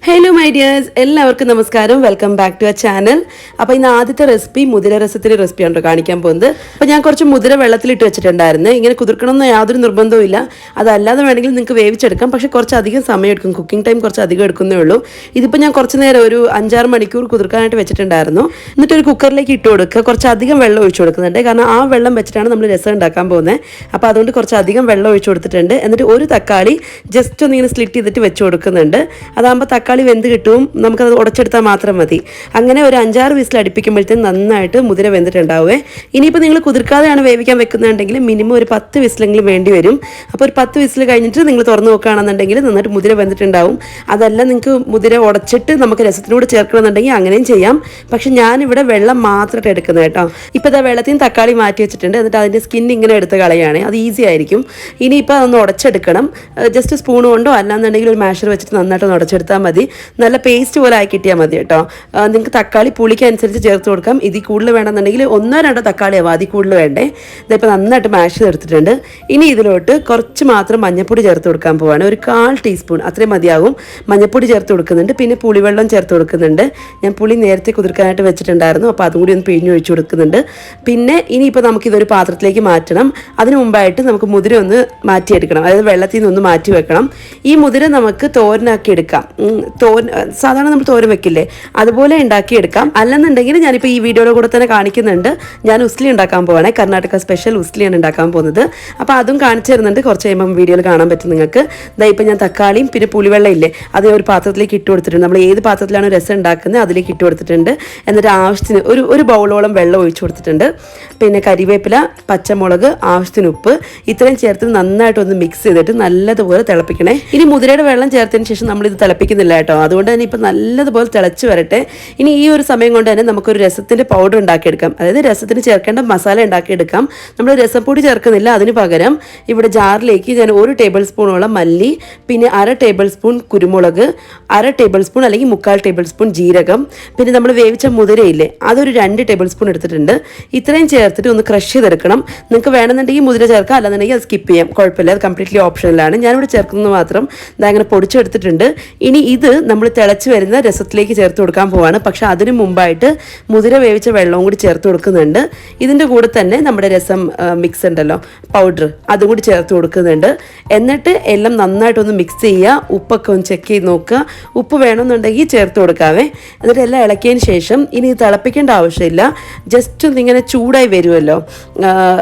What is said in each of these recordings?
Hello my dears, എല്ലാവർക്കും നമസ്കാരം. Welcome back to our channel. അപ്പോൾ ഇന്ന് ആദ്യത്തെ റെസിപ്പി മുതിര രസത്തിൻ്റെ റെസിപ്പിയാണ് കാണിക്കാൻ പോകുന്നത്. അപ്പോൾ ഞാൻ കുറച്ച് മുതിര വെള്ളത്തിലിട്ട് വെച്ചിട്ടുണ്ടായിരുന്നു. ഇങ്ങനെ കുതിർക്കണമെന്ന് യാതൊരു നിർബന്ധവും ഇല്ല. അതല്ലാതെ വേണമെങ്കിൽ നിങ്ങൾക്ക് വേവിച്ചെടുക്കാം. പക്ഷേ കുറച്ചധികം സമയം എടുക്കും. കുക്കിംഗ് ടൈം കുറച്ച് അധികം എടുക്കുന്നേ ഉള്ളൂ. ഇതിപ്പോൾ ഞാൻ കുറച്ച് നേരം ഒരു 5-6 മണിക്കൂർ കുതിർക്കാനായിട്ട് വെച്ചിട്ടുണ്ടായിരുന്നു. എന്നിട്ട് ഒരു കുക്കറിലേക്ക് ഇട്ട് കൊടുക്കുക. കുറച്ചധികം വെള്ളം ഒഴിച്ചു കൊടുക്കുന്നുണ്ട്. കാരണം ആ വെള്ളം വെച്ചിട്ടാണ് നമ്മൾ രസം ഉണ്ടാക്കാൻ പോകുന്നത്. അപ്പോൾ അതുകൊണ്ട് കുറച്ചധികം വെള്ളം ഒഴിച്ചു കൊടുത്തിട്ടുണ്ട്. എന്നിട്ട് ഒരു തക്കാളി ജസ്റ്റ് ഒന്ന് ഇങ്ങനെ സ്ലിറ്റ് ചെയ്തിട്ട് വെച്ച് കൊടുക്കുന്നുണ്ട്. അതാകുമ്പോൾ തക്കാളി വെന്ത് കിട്ടും. നമുക്കത് ഉടച്ചെടുത്താൽ മാത്രം മതി. അങ്ങനെ ഒരു 5-6 വിസിൽ അടുപ്പിക്കുമ്പോഴത്തേക്കും നന്നായിട്ട് മുതിര വെന്തിട്ടുണ്ടാവുമേ. ഇനിയിപ്പോൾ നിങ്ങൾ കുതിർക്കാതെയാണ് വേവിക്കാൻ വെക്കുന്നുണ്ടെങ്കിൽ മിനിമം ഒരു 10 വിസിലെങ്കിലും വേണ്ടി വരും. അപ്പോൾ ഒരു 10 വിസിൽ കഴിഞ്ഞിട്ട് നിങ്ങൾ തുറന്ന് നോക്കുകയാണെന്നുണ്ടെങ്കിൽ നന്നായിട്ട് മുതിര വെന്തിട്ടുണ്ടാവും. അതല്ല നിങ്ങൾക്ക് മുതിര ഉടച്ചിട്ട് നമുക്ക് രസത്തിനോട് ചേർക്കണമെന്നുണ്ടെങ്കിൽ അങ്ങനെയും ചെയ്യാം. പക്ഷെ ഞാനിവിടെ വെള്ളം മാത്രമായിട്ട് എടുക്കുന്നത് കേട്ടോ. ഇപ്പോൾ ഇതാ വെള്ളത്തിൽ നിന്ന് തക്കാളി മാറ്റി വെച്ചിട്ടുണ്ട്. എന്നിട്ട് അതിൻ്റെ സ്കിൻ ഇങ്ങനെ എടുത്ത് കളയാണ്. അത് ഈസി ആയിരിക്കും. ഇനിയിപ്പോൾ അതൊന്ന് ഉടച്ചെടുക്കണം. ജസ്റ്റ് സ്പൂൺ കൊണ്ടോ അല്ലാന്നുണ്ടെങ്കിൽ ഒരു മാഷർ വെച്ചിട്ട് നന്നായിട്ട് ഒന്ന് ഉടച്ചെടുത്താൽ മതി. നല്ല പേസ്റ്റ് പോലെ ആയി കിട്ടിയാൽ മതി കേട്ടോ. നിങ്ങൾക്ക് തക്കാളി പുളിക്ക് അനുസരിച്ച് ചേർത്ത് കൊടുക്കാം. ഇതിൽ കൂടുതൽ വേണമെന്നുണ്ടെങ്കിൽ 1-2 തക്കാളി ആവാം, അതിൽ കൂടുതൽ വേണ്ടേ. ഇതിപ്പോൾ നന്നായിട്ട് മാഷ് ചേർത്തിട്ടുണ്ട്. ഇനി ഇതിലോട്ട് കുറച്ച് മാത്രം മഞ്ഞൾപ്പൊടി ചേർത്ത് കൊടുക്കാൻ പോവാണ്. ഒരു 1/4 ടീസ്പൂൺ അത്രയും മതിയാകും. മഞ്ഞൾപ്പൊടി ചേർത്ത് കൊടുക്കുന്നുണ്ട്. പിന്നെ പുളിവെള്ളം ചേർത്ത് കൊടുക്കുന്നുണ്ട്. ഞാൻ പുളി നേരത്തെ കുതിർക്കാനായിട്ട് വെച്ചിട്ടുണ്ടായിരുന്നു. അപ്പോൾ അതും കൂടി ഒന്ന് പിഴിഞ്ഞൊഴിച്ച് കൊടുക്കുന്നുണ്ട്. പിന്നെ ഇനിയിപ്പോൾ നമുക്കിതൊരു പാത്രത്തിലേക്ക് മാറ്റണം. അതിന് മുമ്പായിട്ട് നമുക്ക് മുതിര ഒന്ന് മാറ്റിയെടുക്കണം. അതായത് വെള്ളത്തിൽ നിന്നൊന്ന് മാറ്റി വെക്കണം. ഈ മുതിര നമുക്ക് തോരനാക്കി എടുക്കാം. സാധാരണ നമ്മൾ തോരൻ വെക്കില്ലേ, അതുപോലെ ഉണ്ടാക്കിയെടുക്കാം. അല്ലെന്നുണ്ടെങ്കിൽ ഞാനിപ്പോൾ ഈ വീഡിയോയുടെ കൂടെ തന്നെ കാണിക്കുന്നുണ്ട്. ഞാൻ ഉസ്ലി ഉണ്ടാക്കാൻ പോവാണ്. കർണാടക സ്പെഷ്യൽ ഉസ്ലിയാണ് ഉണ്ടാക്കാൻ പോകുന്നത്. അപ്പോൾ അതും കാണിച്ചു തരുന്നുണ്ട്. കുറച്ച് കഴിയുമ്പം വീഡിയോയിൽ കാണാൻ പറ്റും നിങ്ങൾക്ക്. ഇപ്പോൾ ഞാൻ തക്കാളിയും പിന്നെ പുളിവെള്ളം ഇല്ലേ, അത് ഒരു പാത്രത്തിലേക്ക് ഇട്ട് കൊടുത്തിട്ടുണ്ട്. നമ്മൾ ഏത് പാത്രത്തിലാണ് രസം ഉണ്ടാക്കുന്നത് അതിലേക്ക് ഇട്ട് കൊടുത്തിട്ടുണ്ട്. എന്നിട്ട് ആവശ്യത്തിന് ഒരു ബൗളോളം വെള്ളം ഒഴിച്ചു കൊടുത്തിട്ടുണ്ട്. പിന്നെ കരിവേപ്പില, പച്ചമുളക്, ആവശ്യത്തിന് ഉപ്പ് ഇത്രയും ചേർത്ത് നന്നായിട്ടൊന്ന് മിക്സ് ചെയ്തിട്ട് നല്ലതുപോലെ തിളപ്പിക്കണേ. ഇനി മുതിരയുടെ വെള്ളം ചേർത്തതിന് ശേഷം നമ്മളിത് തിളപ്പിക്കുന്നില്ല കേട്ടോ. അതുകൊണ്ട് തന്നെ ഇപ്പം നല്ലതുപോലെ തിളച്ച് വരട്ടെ. ഇനി ഈ ഒരു സമയം കൊണ്ട് തന്നെ നമുക്കൊരു രസത്തിൻ്റെ പൗഡർ ഉണ്ടാക്കിയെടുക്കാം. അതായത് രസത്തിന് ചേർക്കേണ്ട മസാല ഉണ്ടാക്കിയെടുക്കാം. നമ്മൾ രസപ്പൊടി ചേർക്കുന്നില്ല. അതിന് പകരം ഇവിടെ ജാറിലേക്ക് ഞാൻ 1 ടേബിൾ സ്പൂണോളം മല്ലി, പിന്നെ 1/2 ടേബിൾ സ്പൂൺ കുരുമുളക്, 1/2 ടേബിൾ സ്പൂൺ അല്ലെങ്കിൽ 3/4 ടേബിൾ സ്പൂൺ ജീരകം, പിന്നെ നമ്മൾ വേവിച്ച മുതിരയില്ലേ അതൊരു 2 ടേബിൾ സ്പൂൺ എടുത്തിട്ടുണ്ട്. ഇത്രയും ചേർത്തിട്ട് ഒന്ന് ക്രഷ് ചെയ്തെടുക്കണം. നിങ്ങൾക്ക് വേണമെന്നുണ്ടെങ്കിൽ മുതിര ചേർക്കാം, അല്ലാന്നുണ്ടെങ്കിൽ അത് സ്കിപ്പ് ചെയ്യാം, കുഴപ്പമില്ല. അത് കംപ്ലീറ്റ്ലി ഓപ്ഷനിലാണ്. ഞാനിവിടെ ചേർക്കുന്നത് മാത്രം അങ്ങനെ പൊടിച്ചെടുത്തിട്ടുണ്ട്. ഇനി ഇത് നമ്മൾ തിളച്ച് വരുന്ന രസത്തിലേക്ക് ചേർത്ത് കൊടുക്കാൻ പോവാണ്. പക്ഷെ അതിന് മുമ്പായിട്ട് മുതിര വേവിച്ച വെള്ളവും കൂടി ചേർത്ത് കൊടുക്കുന്നുണ്ട്. ഇതിൻ്റെ കൂടെ തന്നെ നമ്മുടെ രസം മിക്സ് ഉണ്ടല്ലോ, പൗഡർ, അതും കൂടി ചേർത്ത് കൊടുക്കുന്നുണ്ട്. എന്നിട്ട് എല്ലാം നന്നായിട്ടൊന്ന് മിക്സ് ചെയ്യുക. ഉപ്പൊക്കെ ഒന്ന് ചെക്ക് ചെയ്ത് നോക്കുക. ഉപ്പ് വേണമെന്നുണ്ടെങ്കിൽ ചേർത്ത് കൊടുക്കാവേ. എന്നിട്ട് എല്ലാം ഇളക്കിയതിന് ശേഷം ഇനി തിളപ്പിക്കേണ്ട ആവശ്യമില്ല. ജസ്റ്റ് ഒന്നിങ്ങനെ ചൂടായി വരുമല്ലോ,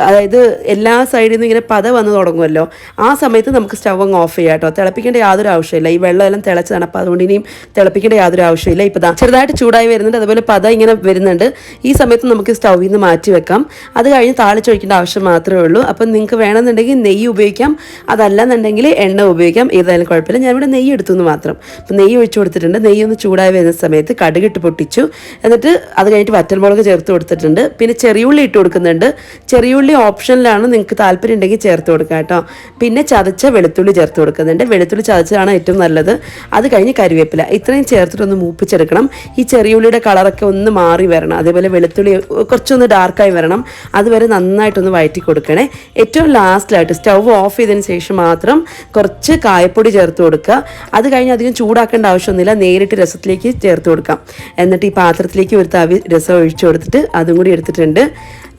അതായത് എല്ലാ സൈഡിൽ നിന്നും ഇങ്ങനെ പത വന്ന് തുടങ്ങുമല്ലോ, ആ സമയത്ത് നമുക്ക് സ്റ്റവ് അങ്ങ് ഓഫ് ചെയ്യാം കേട്ടോ. തിളപ്പിക്കേണ്ട യാതൊരു ആവശ്യമില്ല. ഈ വെള്ളം എല്ലാം തിളച്ചതാണ്. അപ്പോൾ അതുകൊണ്ട് ഇനിയും തിളപ്പിക്കേണ്ട യാതൊരു ആവശ്യമില്ല. ഇപ്പോൾ ചെറുതായിട്ട് ചൂടായി വരുന്നുണ്ട്. അതുപോലെ പത ഇങ്ങനെ വരുന്നുണ്ട്. ഈ സമയത്ത് നമുക്ക് സ്റ്റൗവിൽ നിന്ന് മാറ്റി വെക്കാം. അത് കഴിഞ്ഞ് താളിച്ചൊഴിക്കേണ്ട ആവശ്യം മാത്രമേ ഉള്ളൂ. അപ്പം നിങ്ങൾക്ക് വേണമെന്നുണ്ടെങ്കിൽ നെയ്യ് ഉപയോഗിക്കാം, അതല്ലെന്നുണ്ടെങ്കിൽ എണ്ണ ഉപയോഗിക്കാം. ഏതായാലും കുഴപ്പമില്ല. ഞാനിവിടെ നെയ്യ് എടുത്തുനിന്ന് മാത്രം. അപ്പം നെയ്യ് ഒഴിച്ചു കൊടുത്തിട്ടുണ്ട്. നെയ്യ് ഒന്ന് ചൂടായി വരുന്ന സമയത്ത് കടുകിട്ട് പൊട്ടിച്ചു. എന്നിട്ട് അത് കഴിഞ്ഞിട്ട് വറ്റൽമുളക് ചേർത്ത് കൊടുത്തിട്ടുണ്ട്. പിന്നെ ചെറിയുള്ളി ഇട്ട് കൊടുക്കുന്നുണ്ട്. ചെറിയുള്ളി ഓപ്ഷനിലാണ്, നിങ്ങൾക്ക് താല്പര്യം ഉണ്ടെങ്കിൽ ചേർത്ത് കൊടുക്കാം കേട്ടോ. പിന്നെ ചതച്ച വെളുത്തുള്ളി ചേർത്ത് കൊടുക്കുന്നുണ്ട്. വെളുത്തുള്ളി ചതച്ചതാണ് ഏറ്റവും നല്ലത്. അത് കഴിഞ്ഞ് കരിവേപ്പില ഇത്രയും ചേർത്തിട്ടൊന്ന് മൂപ്പിച്ചെടുക്കണം. ഈ ചെറിയുള്ളിയുടെ കളറൊക്കെ ഒന്ന് മാറി വരണം. അതേപോലെ വെളുത്തുള്ളി കുറച്ചൊന്ന് ഡാർക്കായി വരണം. അതുവരെ നന്നായിട്ടൊന്ന് വഴറ്റി കൊടുക്കണേ. ഏറ്റവും ലാസ്റ്റിലായിട്ട് സ്റ്റവ് ഓഫ് ചെയ്തതിന് ശേഷം മാത്രം കുറച്ച് കായപ്പൊടി ചേർത്ത് കൊടുക്കുക. അത് കഴിഞ്ഞ് അധികം ചൂടാക്കേണ്ട ആവശ്യമൊന്നുമില്ല. നേരിട്ട് രസത്തിലേക്ക് ചേർത്ത് കൊടുക്കാം. എന്നിട്ട് ഈ പാത്രത്തിലേക്ക് ഒരു തവി രസം ഒഴിച്ചു കൊടുത്തിട്ട് അതും കൂടി എടുത്തിട്ടുണ്ട്.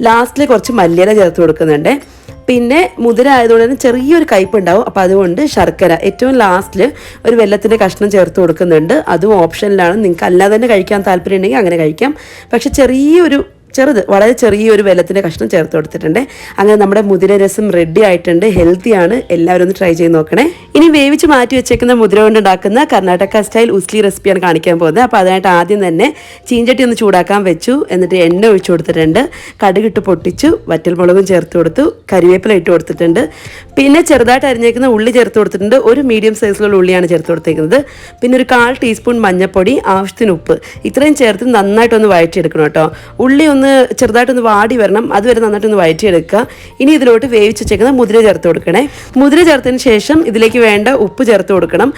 ലാസ്റ്റിൽ കുറച്ച് മല്ലിയില ചേർത്ത് കൊടുക്കുന്നുണ്ട്. പിന്നെ മുതിര ആയതുകൊണ്ട് തന്നെ ചെറിയൊരു കയ്പ്പ് ഉണ്ടാവും. അപ്പോൾ അതുകൊണ്ട് ശർക്കര ഏറ്റവും ലാസ്റ്റിൽ ഒരു വെല്ലത്തിൻ്റെ കഷ്ണം ചേർത്ത് കൊടുക്കുന്നുണ്ട്. അതും ഓപ്ഷനിലാണ്. നിങ്ങൾക്ക് അല്ലാതെ തന്നെ കഴിക്കാൻ താല്പര്യം ഉണ്ടെങ്കിൽ അങ്ങനെ കഴിക്കാം. പക്ഷെ വളരെ ചെറിയൊരു വെല്ലത്തിൻ്റെ കഷ്ണം ചേർത്ത് കൊടുത്തിട്ടുണ്ട്. അങ്ങനെ നമ്മുടെ മുതിര രസം റെഡി ആയിട്ടുണ്ട്. ഹെൽത്തിയാണ്. എല്ലാവരും ഒന്ന് ട്രൈ ചെയ്ത് നോക്കണേ. ഇനി വേവിച്ച് മാറ്റി വെച്ചേക്കുന്ന മുതിര കൊണ്ട് ഉണ്ടാക്കുന്ന കർണാടക സ്റ്റൈൽ ഉസ്ലി റെസിപ്പിയാണ് കാണിക്കാൻ പോകുന്നത്. അപ്പോൾ അതിനായിട്ട് ആദ്യം തന്നെ ചീഞ്ചട്ടി ഒന്ന് ചൂടാക്കാൻ വെച്ചു. എന്നിട്ട് എണ്ണ ഒഴിച്ചു കൊടുത്തിട്ടുണ്ട്. കടുകിട്ട് പൊട്ടിച്ചു. വറ്റൽമുളകും ചേർത്ത് കൊടുത്തു. കരിവേപ്പില ഇട്ട് കൊടുത്തിട്ടുണ്ട്. പിന്നെ ചെറുതായിട്ട് അരിഞ്ഞേക്കുന്ന ഉള്ളി ചേർത്ത് കൊടുത്തിട്ടുണ്ട്. ഒരു മീഡിയം സൈസിലുള്ള ഉള്ളിയാണ് ചേർത്ത് കൊടുത്തേക്കുന്നത്. പിന്നെ ഒരു 1/4 ടീസ്പൂൺ മഞ്ഞൾപ്പൊടി, ആവശ്യത്തിന് ഉപ്പ് ഇത്രയും ചേർത്ത് നന്നായിട്ടൊന്ന് വഴറ്റിയെടുക്കണം കേട്ടോ. ഉള്ളി ഒന്ന് ഒന്ന് ചെറുതായിട്ടൊന്ന് വാടി വരണം, അതുവരെ നന്നായിട്ടൊന്ന് വഴറ്റിയെടുക്കുക. ഇനി ഇതിലോട്ട് വേവിച്ച് വെച്ചേക്കുന്ന മുതിര ചേർത്ത് കൊടുക്കണേ. മുതിര ചേർത്തതിന് ശേഷം ഇതിലേക്ക് വേണ്ട ഉപ്പ് ചേർത്ത് കൊടുക്കണം.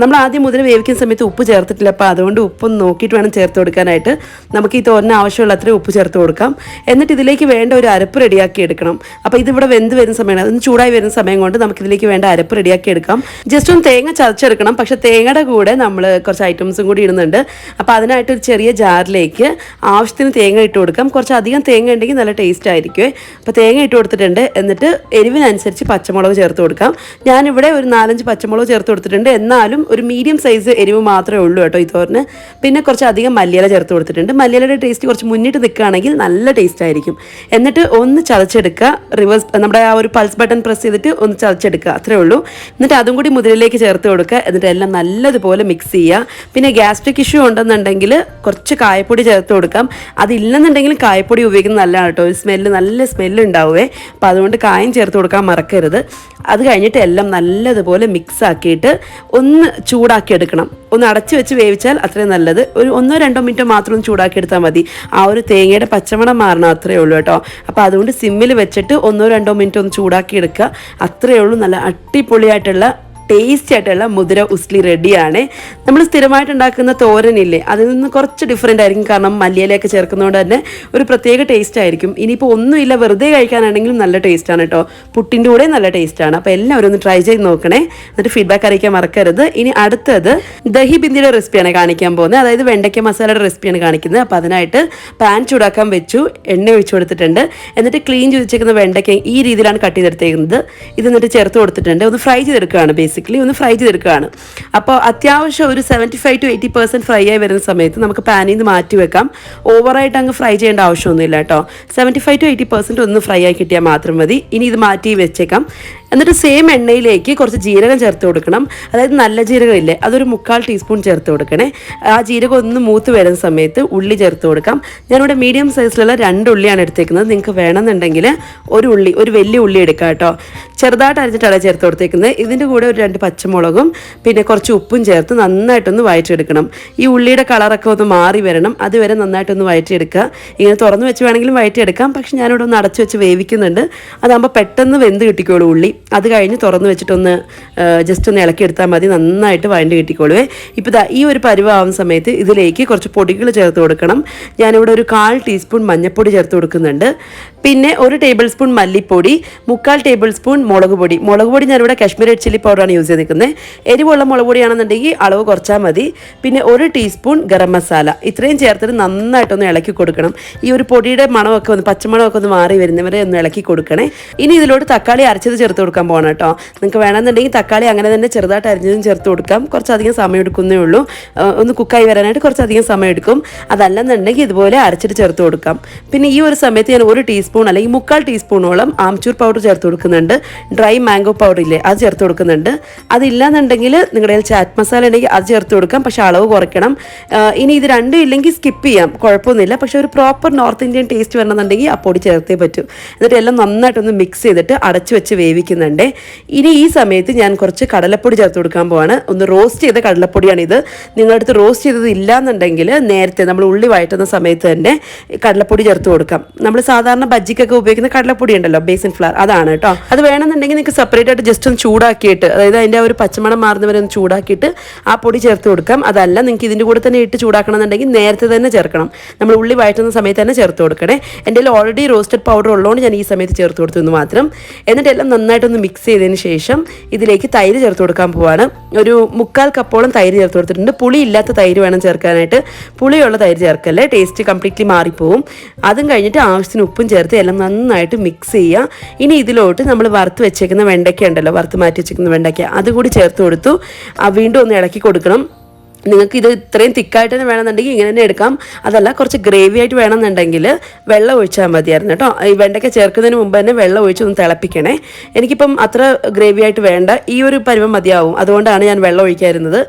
നമ്മൾ ആദ്യം മുതിര വേവിക്കുന്ന സമയത്ത് ഉപ്പ് ചേർത്തിട്ടില്ല, അപ്പോൾ അതുകൊണ്ട് ഉപ്പൊന്ന് നോക്കിയിട്ട് വേണം ചേർത്ത് കൊടുക്കാനായിട്ട്. നമുക്ക് ഈ തോരന് ആവശ്യമുള്ള അത്രയും ഉപ്പ് ചേർത്ത് കൊടുക്കാം. എന്നിട്ട് ഇതിലേക്ക് വേണ്ട ഒരു അരപ്പ് റെഡിയാക്കി എടുക്കണം. അപ്പോൾ ഇതിവിടെ വെന്ത് വരുന്ന സമയമാണ്, അതൊന്ന് ചൂടായി വരുന്ന സമയം കൊണ്ട് നമുക്ക് ഇതിലേക്ക് വേണ്ട അരപ്പ് റെഡിയാക്കി എടുക്കാം. ജസ്റ്റ് ഒന്ന് തേങ്ങ ചതച്ചെടുക്കണം, പക്ഷേ തേങ്ങയുടെ കൂടെ നമ്മൾ കുറച്ച് ഐറ്റംസും കൂടി ഇടുന്നുണ്ട്. അപ്പോൾ അതിനായിട്ട് ഒരു ചെറിയ ജാറിലേക്ക് ആവശ്യത്തിന് തേങ്ങ ഇട്ട് കൊടുക്കാം. കുറച്ച് അധികം തേങ്ങ ഉണ്ടെങ്കിൽ നല്ല ടേസ്റ്റ് ആയിരിക്കും. അപ്പോൾ തേങ്ങ ഇട്ട് കൊടുത്തിട്ടുണ്ട്. എന്നിട്ട് എരിവിനനുസരിച്ച് പച്ചമുളക് ചേർത്ത് കൊടുക്കാം. ഞാനിവിടെ ഒരു 4-5 പച്ചമുളക് ചേർത്ത് കൊടുത്തിട്ടുണ്ട്. എന്നാലും ഒരു മീഡിയം സൈസ് എരിവ് മാത്രമേ ഉള്ളൂ കേട്ടോ ഈ തോരന്. പിന്നെ കുറച്ച് അധികം മല്ലിയില ചേർത്ത് കൊടുത്തിട്ടുണ്ട്. മല്ലിയിലയുടെ ടേസ്റ്റ് കുറച്ച് മുന്നിട്ട് നിൽക്കുകയാണെങ്കിൽ നല്ല ടേസ്റ്റ് ആയിരിക്കും. എന്നിട്ട് ഒന്ന് ചതച്ചെടുക്കുക, നമ്മുടെ ആ ഒരു പൾസ് ബട്ടൺ പ്രസ് ചെയ്തിട്ട് ഒന്ന് ചതച്ചെടുക്കുക, അത്രേ ഉള്ളൂ. എന്നിട്ട് അതും കൂടി മുതിരയിലേക്ക് ചേർത്ത് കൊടുക്കുക. എന്നിട്ട് എല്ലാം നല്ലതുപോലെ മിക്സ് ചെയ്യുക. പിന്നെ ഗ്യാസ്ട്രിക് ഇഷ്യൂ ഉണ്ടെന്നുണ്ടെങ്കിൽ കുറച്ച് കായപ്പൊടി ചേർത്ത് കൊടുക്കാം. അതില്ലെന്നുണ്ടെങ്കിൽ കായപ്പൊടി ഉപയോഗിക്കുന്നത് നല്ലതാണ് കേട്ടോ. ഒരു നല്ല സ്മെല്ല് ഉണ്ടാവുമേ. അപ്പോൾ അതുകൊണ്ട് കായം ചേർത്ത് കൊടുക്കാൻ മറക്കരുത്. അത് കഴിഞ്ഞിട്ട് എല്ലാം നല്ലതുപോലെ മിക്സ് ആക്കിയിട്ട് ഒന്ന് ചൂടാക്കി എടുക്കണം. ഒന്ന് അടച്ചു വെച്ച് വേവിച്ചാൽ അത്രയും നല്ലത്. ഒരു 1-2 മിനിറ്റ് മാത്രം ഒന്ന് ചൂടാക്കി എടുത്താൽ മതി. ആ ഒരു തേങ്ങയുടെ പച്ചമണം മാറണം, അത്രയേ ഉള്ളൂ കേട്ടോ. അപ്പോൾ അതുകൊണ്ട് സിമ്മിൽ വെച്ചിട്ട് 1-2 മിനിറ്റ് ഒന്ന് ചൂടാക്കി എടുക്കുക, അത്രയേ ഉള്ളൂ. നല്ല അടിപൊളിയായിട്ടുള്ള ടേസ്റ്റി ആയിട്ടുള്ള മുതിര ഉസ്ലി റെഡിയാണ്. നമ്മൾ സ്ഥിരമായിട്ട് ഉണ്ടാക്കുന്ന തോരനില്ലേ, അതിൽ നിന്ന് കുറച്ച് ഡിഫറെൻ്റ് ആയിരിക്കും. കാരണം മല്ലിയിലയൊക്കെ ചേർക്കുന്നതുകൊണ്ട് തന്നെ ഒരു പ്രത്യേക ടേസ്റ്റ് ആയിരിക്കും. ഇനിയിപ്പോൾ ഒന്നുമില്ല, വെറുതെ കഴിക്കാനാണെങ്കിലും നല്ല ടേസ്റ്റാണ് കേട്ടോ. പുട്ടിൻ്റെ കൂടെ നല്ല ടേസ്റ്റാണ്. അപ്പോൾ എല്ലാവരും ഒന്ന് ട്രൈ ചെയ്ത് നോക്കണേ. എന്നിട്ട് ഫീഡ്ബാക്ക് അറിയിക്കാൻ മറക്കരുത്. ഇനി അടുത്തത് ദഹി ബിന്ദിയുടെ റെസിപ്പിയാണ് കാണിക്കാൻ പോകുന്നത്. അതായത് വെണ്ടയ്ക്ക മസാലയുടെ റെസിപ്പിയാണ് കാണിക്കുന്നത്. അപ്പോൾ അതിനായിട്ട് പാൻ ചൂടാക്കാൻ വെച്ചു, എണ്ണ ഒഴിച്ചു കൊടുത്തിട്ടുണ്ട്. എന്നിട്ട് ക്ലീൻ ചെയ്ത് വെച്ചേക്കുന്ന വെണ്ടയ്ക്ക ഈ രീതിയിലാണ് കട്ട് ചെയ്തെടുത്തേക്കുന്നത്. ഇത് എന്നിട്ട് ചേർത്ത് കൊടുത്തിട്ടുണ്ട്. ഒന്ന് ഫ്രൈ ചെയ്തെടുക്കുകയാണ്, ഒന്ന് ഫ്രൈ ചെയ്തെടുക്കുകയാണ്. അപ്പോൾ അത്യാവശ്യം ഒരു 75 to 80% ഫ്രൈ ആയി വരുന്ന സമയത്ത് നമുക്ക് പാനിൽ നിന്ന് മാറ്റി വെക്കാം. ഓവറായിട്ട് അങ്ങ് ഫ്രൈ ചെയ്യേണ്ട ആവശ്യമൊന്നുമില്ല കേട്ടോ. 75 to 80% ഒന്ന് ഫ്രൈ ആയി കിട്ടിയാൽ മാത്രം മതി. ഇനി ഇത് മാറ്റി വെച്ചേക്കാം. എന്നിട്ട് സെയിം എണ്ണയിലേക്ക് കുറച്ച് ജീരകം ചേർത്ത് കൊടുക്കണം. അതായത് നല്ല ജീരകം ഇല്ലേ, അതൊരു 1/4 ടീസ്പൂൺ ചേർത്ത് കൊടുക്കണേ. ആ ജീരകം ഒന്ന് മൂത്ത് വരുന്ന സമയത്ത് ഉള്ളി ചേർത്ത് കൊടുക്കാം. ഞാനിവിടെ മീഡിയം സൈസിലുള്ള 2 ഉള്ളിയാണ് എടുത്തേക്കുന്നത്. നിങ്ങൾക്ക് വേണമെന്നുണ്ടെങ്കിൽ ഒരു വലിയ ഉള്ളി എടുക്കാം കേട്ടോ. ചെറുതായിട്ട് അരിഞ്ഞിട്ടാണ് ചേർത്ത് കൊടുത്തേക്കുന്നത്. ഇതിൻ്റെ കൂടെ ഒരു 2 പച്ചമുളകും പിന്നെ കുറച്ച് ഉപ്പും ചേർത്ത് നന്നായിട്ടൊന്ന് വഴറ്റിയെടുക്കണം. ഈ ഉള്ളിയുടെ കളറൊക്കെ ഒന്ന് മാറി വരണം, അതുവരെ നന്നായിട്ടൊന്ന് വഴറ്റിയെടുക്കുക. ഇങ്ങനെ തുറന്ന് വെച്ച് വേണമെങ്കിലും വഴറ്റിയെടുക്കാം, പക്ഷെ ഞാനിവിടെ ഒന്ന് അടച്ചു വെച്ച് വേവിക്കുന്നുണ്ട്. അതാകുമ്പോൾ പെട്ടെന്ന് വെന്ത് കിട്ടിക്കോളൂ ഉള്ളി. അത് കഴിഞ്ഞ് തുറന്ന് വെച്ചിട്ടൊന്ന് ജസ്റ്റ് ഒന്ന് ഇളക്കിയെടുത്താൽ മതി, നന്നായിട്ട് വഴണ്ട് കിട്ടിക്കോളുവേ. ഇപ്പോൾ ഈ ഒരു പരുവാകുന്ന സമയത്ത് ഇതിലേക്ക് കുറച്ച് പൊടികൾ ചേർത്ത് കൊടുക്കണം. ഞാനിവിടെ ഒരു 1/4 ടീസ്പൂൺ മഞ്ഞൾപ്പൊടി ചേർത്ത് കൊടുക്കുന്നുണ്ട്. പിന്നെ 1 ടേബിൾ സ്പൂൺ മല്ലിപ്പൊടി, 3/4 ടേബിൾ സ്പൂൺ മുളക് പൊടി ഞാനിവിടെ കാശ്മീരി റെഡ് ചില്ലി പൗഡറാണ് യൂസ് ചെയ്തിരിക്കുന്നത്. എരിവുള്ള മുളക് പൊടിയാണെന്നുണ്ടെങ്കിൽ അളവ് കുറച്ചാൽ മതി. പിന്നെ 1 ടീസ്പൂൺ ഗരം മസാല, ഇത്രയും ചേർത്തിട്ട് നന്നായിട്ടൊന്ന് ഇളക്കി കൊടുക്കണം. ഈ ഒരു പൊടിയുടെ മണമൊക്കെ പച്ചമണമൊക്കെ ഒന്ന് മാറി വരുന്നവരെ ഒന്ന് ഇളക്കി കൊടുക്കണേ. ഇനി ഇതിലോട്ട് തക്കാളി അരച്ചത് ചേർത്ത് കൊടുക്കാൻ പോകണം കേട്ടോ. നിങ്ങൾക്ക് വേണമെന്നുണ്ടെങ്കിൽ തക്കാളി അങ്ങനെ തന്നെ ചെറുതായിട്ട് അരിഞ്ഞതും ചേർത്ത് കൊടുക്കാം. കുറച്ചധികം സമയം എടുക്കുന്നേ ഉള്ളൂ, ഒന്ന് കുക്കായി വരാനായിട്ട് കുറച്ചധികം സമയം എടുക്കും. അതല്ലെന്നുണ്ടെങ്കിൽ ഇതുപോലെ അരച്ചിട്ട് ചേർത്ത് കൊടുക്കാം. പിന്നെ ഈ ഒരു സമയത്ത് ഞാൻ 1 ടീസ്പൂൺ അല്ലെങ്കിൽ 3/4 ടീസ്പൂണോളം ആംചൂർ പൗഡർ ചേർത്ത് കൊടുക്കുന്നുണ്ട്. ഡ്രൈ മാംഗോ പൗഡർ ഇല്ലേ, അത് ചേർത്ത് കൊടുക്കുന്നുണ്ട്. അതില്ലാന്നുണ്ടെങ്കിൽ നിങ്ങളുടെ കയ്യിൽ ചാറ്റ് മസാല ഉണ്ടെങ്കിൽ അത് ചേർത്ത് കൊടുക്കാം, പക്ഷെ അളവ് കുറയ്ക്കണം. ഇനി ഇത് രണ്ടും ഇല്ലെങ്കിൽ സ്കിപ്പ് ചെയ്യാം, കുഴപ്പമൊന്നുമില്ല. പക്ഷെ ഒരു പ്രോപ്പർ നോർത്ത് ഇന്ത്യൻ ടേസ്റ്റ് വരണമെന്നുണ്ടെങ്കിൽ ആ പൊടി ചേർത്തേ പറ്റൂ. എന്നിട്ട് എല്ലാം നന്നായിട്ടൊന്ന് മിക്സ് ചെയ്തിട്ട് അടച്ചു വെച്ച് വേവിക്കുന്നുണ്ട്. ഇനി ഈ സമയത്ത് ഞാൻ കുറച്ച് കടലപ്പൊടി ചേർത്ത് കൊടുക്കാൻ പോവാണ്. ഒന്ന് റോസ്റ്റ് ചെയ്ത കടലപ്പൊടിയാണിത്. നിങ്ങളുടെ അടുത്ത് റോസ്റ്റ് ചെയ്തത് ഇല്ലാന്നുണ്ടെങ്കിൽ നേരത്തെ നമ്മൾ ഉള്ളി വഴറ്റുന്ന സമയത്ത് തന്നെ കടലപ്പൊടി ചേർത്ത് കൊടുക്കാം. നമ്മൾ സാധാരണ ബജ്ജിക്കൊക്കെ ഉപയോഗിക്കുന്ന കടലപ്പൊടി ഉണ്ടല്ലോ, ബേസൻ ഫ്ലവർ, അതാണ് കേട്ടോ. അത് വേണമെന്നുണ്ടെങ്കിൽ നിങ്ങൾക്ക് സെപ്പറേറ്റ് ആയിട്ട് ജസ്റ്റ് ഒന്ന് ചൂടാക്കിയിട്ട്, അതായത് അതിൻ്റെ ഒരു പച്ചമണം മാറുന്നവരെ ഒന്ന് ചൂടാക്കിയിട്ട് ആ പൊടി ചേർത്ത് കൊടുക്കാം. അതല്ല നിങ്ങൾക്ക് ഇതിൻ്റെ കൂടെ തന്നെ ഇട്ട് ചൂടാക്കണമെന്നുണ്ടെങ്കിൽ നേരത്തെ തന്നെ ചേർക്കണം. നമ്മൾ ഉള്ളി വഴറ്റുന്ന സമയത്ത് തന്നെ ചേർത്ത് കൊടുക്കണേ. എൻ്റെ കയ്യിൽ ഓൾറെഡി റോസ്റ്റഡ് പൗഡർ ഉള്ളതുകൊണ്ട് ഞാൻ ഈ സമയത്ത് ചേർത്ത് കൊടുത്തു എന്ന് മാത്രം. എന്നിട്ട് എല്ലാം നന്നായിട്ടൊന്ന് മിക്സ് ചെയ്തതിന് ശേഷം ഇതിലേക്ക് തൈര് ചേർത്ത് കൊടുക്കാൻ പോവാണ്. ഒരു 3/4 കപ്പോളം തൈര് ചേർത്ത് കൊടുത്തിട്ടുണ്ട്. പുളി ഇല്ലാത്ത തൈര് വേണം ചേർക്കാനായിട്ട്. പുളിയുള്ള തൈര് ചേർക്കല്ലേ, ടേസ്റ്റ് കംപ്ലീറ്റ്ലി മാറിപ്പോവും. അതും കഴിഞ്ഞിട്ട് ആവശ്യത്തിന് ഉപ്പും ചേർത്ത് എല്ലാം നന്നായിട്ട് മിക്സ് ചെയ്യുക. ഇനി ഇതിലോട്ട് നമ്മൾ വറുത്ത് വെച്ചേക്കുന്ന വെണ്ടയ്ക്ക ഉണ്ടല്ലോ, വറുത്ത് മാറ്റി വെച്ചേക്കുന്ന വെണ്ടയ്ക്ക, അതുകൂടി ചേർത്ത് കൊടുത്തു. വീണ്ടും ഒന്ന് ഇളക്കി കൊടുക്കണം. നിങ്ങൾക്ക് ഇത് ഇത്രയും തിക്കായിട്ട് തന്നെ വേണമെന്നുണ്ടെങ്കിൽ ഇങ്ങനെ തന്നെ എടുക്കാം. അതല്ല കുറച്ച് ഗ്രേവി ആയിട്ട് വേണമെന്നുണ്ടെങ്കിൽ വെള്ളം ഒഴിച്ചാൽ മതിയായിരുന്നു കേട്ടോ. ഈ വെണ്ടയ്ക്ക ചേർക്കുന്നതിന് മുമ്പ് തന്നെ വെള്ളം ഒഴിച്ച് ഒന്ന് തിളപ്പിക്കണേ. എനിക്കിപ്പം അത്ര ഗ്രേവി ആയിട്ട് വേണ്ട, ഈ ഒരു പരുവം മതിയാവും. അതുകൊണ്ടാണ് ഞാൻ വെള്ളം ഒഴിക്കാതിരുന്നത്.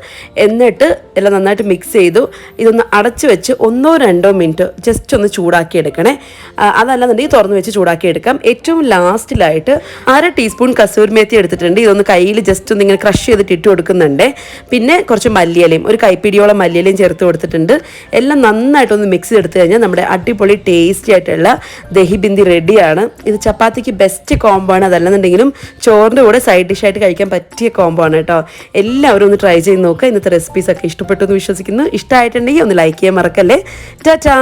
എന്നിട്ട് എല്ലാം നന്നായിട്ട് മിക്സ് ചെയ്തു. ഇതൊന്ന് അടച്ച് വെച്ച് 1-2 മിനിറ്റ് ജസ്റ്റ് ഒന്ന് ചൂടാക്കി എടുക്കണേ. അതല്ലാന്നുണ്ടെങ്കിൽ തുറന്ന് വെച്ച് ചൂടാക്കി എടുക്കാം. ഏറ്റവും ലാസ്റ്റിലായിട്ട് 1/2 ടീസ്പൂൺ കസൂരി മേത്തി എടുത്തിട്ടുണ്ട്. ഇതൊന്ന് കയ്യിൽ ജസ്റ്റ് ഒന്ന് ഇങ്ങനെ ക്രഷ് ചെയ്തിട്ട് ഇട്ട് കൊടുക്കുന്നുണ്ട്. പിന്നെ കുറച്ച് മല്ലിയിലയും, ഒരു കൈപ്പിടിയോളം മല്ലിയിലയും ചേർത്ത് കൊടുത്തിട്ടുണ്ട്. എല്ലാം നന്നായിട്ടൊന്ന് മിക്സ് ചെയ്തെടുത്ത് കഴിഞ്ഞാൽ നമ്മുടെ അടിപൊളി ടേസ്റ്റി ആയിട്ടുള്ള ദഹി ബിന്ദി റെഡിയാണ്. ഇത് ചപ്പാത്തിക്ക് ബെസ്റ്റ് കോംബോ ആണ്. അതല്ലെന്നുണ്ടെങ്കിലും ചോറിൻ്റെ കൂടെ സൈഡ് ഡിഷായിട്ട് കഴിക്കാൻ പറ്റിയ കോംബോ ആണ് കേട്ടോ. എല്ലാവരും ഒന്ന് ട്രൈ ചെയ്ത് നോക്കുക. ഇന്നത്തെ റെസിപ്പീസൊക്കെ ഇഷ്ടപ്പെട്ടു എന്ന് വിശ്വസിക്കുന്നു. ഇഷ്ടമായിട്ടുണ്ടെങ്കിൽ ഒന്ന് ലൈക്ക് ചെയ്യാൻ മറക്കല്ലേ. ടാറ്റാ.